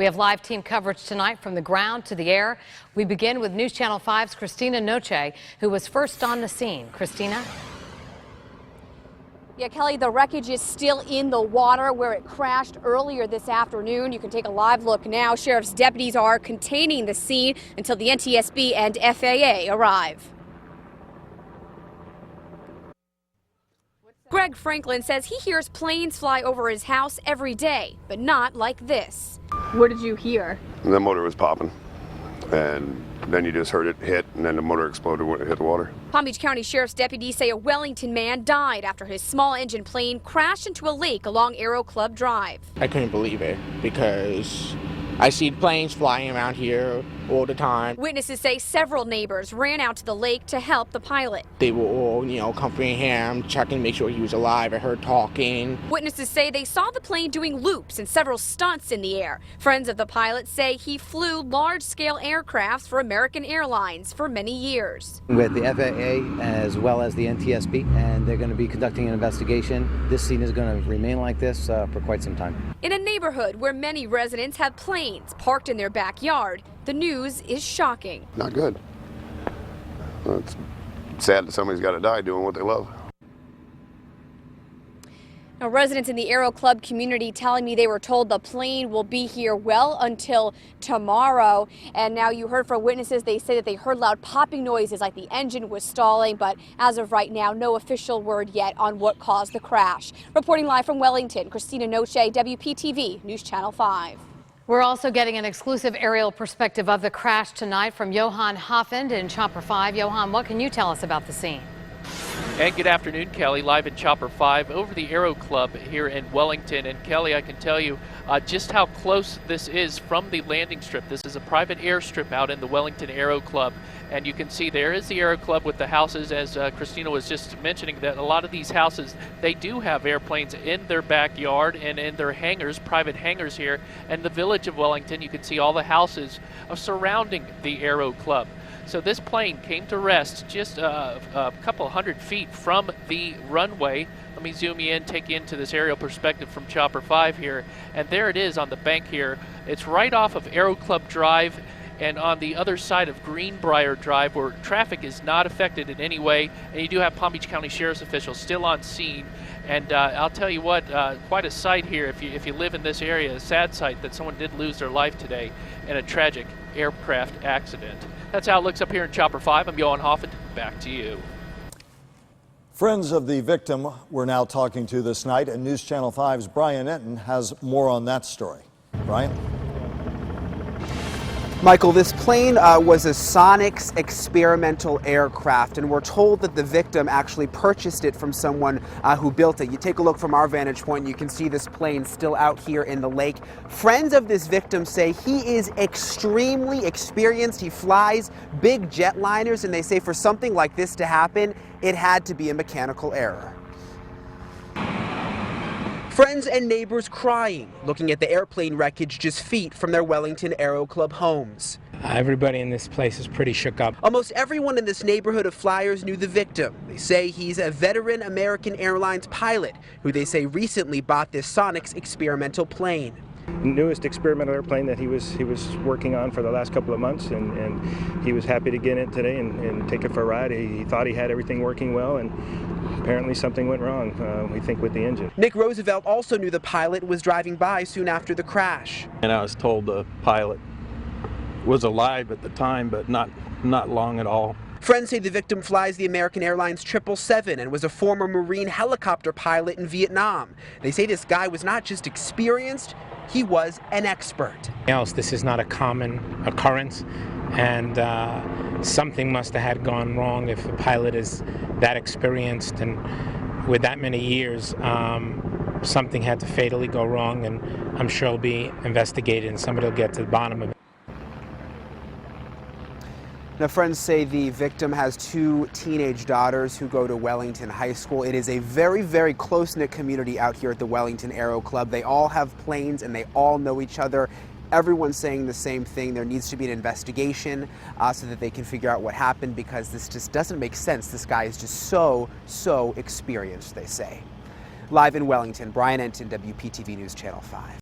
We have live team coverage tonight from the ground to the air. We begin with News Channel 5's Christina Noche, who was first on the scene. Christina? Yeah, Kelly, the wreckage is still in the water where it crashed earlier this afternoon. You can take a live look now. Sheriff's deputies are containing the scene until the NTSB and FAA arrive. Greg Franklin says he hears planes fly over his house every day, but not like this. What did you hear? The motor was popping, and then you just heard it hit, and then the motor exploded when it hit the water. Palm Beach County Sheriff's deputies say a Wellington man died after his small engine plane crashed into a lake along Aero Club Drive. I couldn't believe it because I see planes flying around here all the time. Witnesses say several neighbors ran out to the lake to help the pilot. They were all, comforting him, checking to make sure he was alive. I heard talking. Witnesses say they saw the plane doing loops and several stunts in the air. Friends of the pilot say he flew large-scale aircrafts for American Airlines for many years. With the FAA as well as the NTSB, and they're going to be conducting an investigation. This scene is going to remain like this for quite some time. In a neighborhood where many residents have planes parked in their backyard, the news is shocking. Not good. Well, it's sad that somebody's got to die doing what they love. Now, residents in the Aero Club community telling me they were told the plane will be here well until tomorrow. And now you heard from witnesses. They say that they heard loud popping noises like the engine was stalling. But as of right now, no official word yet on what caused the crash. Reporting live from Wellington, Christina Noche, WPTV News Channel 5. We're also getting an exclusive aerial perspective of the crash tonight from Johan Hoffend in Chopper 5. Johan, what can you tell us about the scene? And good afternoon, Kelly. Live in Chopper 5 over the Aero Club here in Wellington. And Kelly, I can tell you just how close this is from the landing strip. This is a private airstrip out in the Wellington Aero Club. And you can see there is the Aero Club with the houses, as Christina was just mentioning, that a lot of these houses, they do have airplanes in their backyard and in their hangars, private hangars here. And the village of Wellington, you can see all the houses surrounding the Aero Club. So this plane came to rest just a couple hundred feet from the runway. Let me zoom you in, take you into this aerial perspective from Chopper 5 here. And there it is on the bank here. It's right off of Aero Club Drive and on the other side of Greenbrier Drive, where traffic is not affected in any way. And you do have Palm Beach County Sheriff's officials still on scene. And I'll tell you what, quite a sight here if you live in this area, a sad sight that someone did lose their life today in a tragic aircraft accident. That's how it looks up here in Chopper 5. I'm Johan Hoffend. Back to you. Friends of the victim we're now talking to this night, and News Channel 5's Brian Enton has more on that story. Brian? Michael, this plane was a Sonex experimental aircraft, and we're told that the victim actually purchased it from someone who built it. You take a look from our vantage point, you can see this plane still out here in the lake. Friends of this victim say he is extremely experienced. He flies big jetliners, and they say for something like this to happen, it had to be a mechanical error. Friends and neighbors crying, looking at the airplane wreckage just feet from their Wellington Aero Club homes. Everybody in this place is pretty shook up. Almost everyone in this neighborhood of flyers knew the victim. They say he's a veteran American Airlines pilot who they say recently bought this Sonex experimental plane. Newest experimental airplane that he was working on for the last couple of months, and he was happy to get in it today and take it for a ride. He thought he had everything working well, and apparently something went wrong, we think, with the engine. Nick Roosevelt also knew the pilot was driving by soon after the crash. And I was told the pilot was alive at the time, but not long at all. Friends say the victim flies the American Airlines 777 and was a former Marine helicopter pilot in Vietnam. They say this guy was not just experienced, he was an expert. This is not a common occurrence, and something must have had gone wrong if a pilot is that experienced and with that many years. Something had to fatally go wrong, and I'm sure it'll be investigated and somebody will get to the bottom of it. Now, friends say the victim has two teenage daughters who go to Wellington High School. It is a very, very close-knit community out here at the Wellington Aero Club. They all have planes and they all know each other. Everyone's saying the same thing. There needs to be an investigation so that they can figure out what happened, because this just doesn't make sense. This guy is just so experienced, they say. Live in Wellington, Brian Enton, WPTV News Channel 5.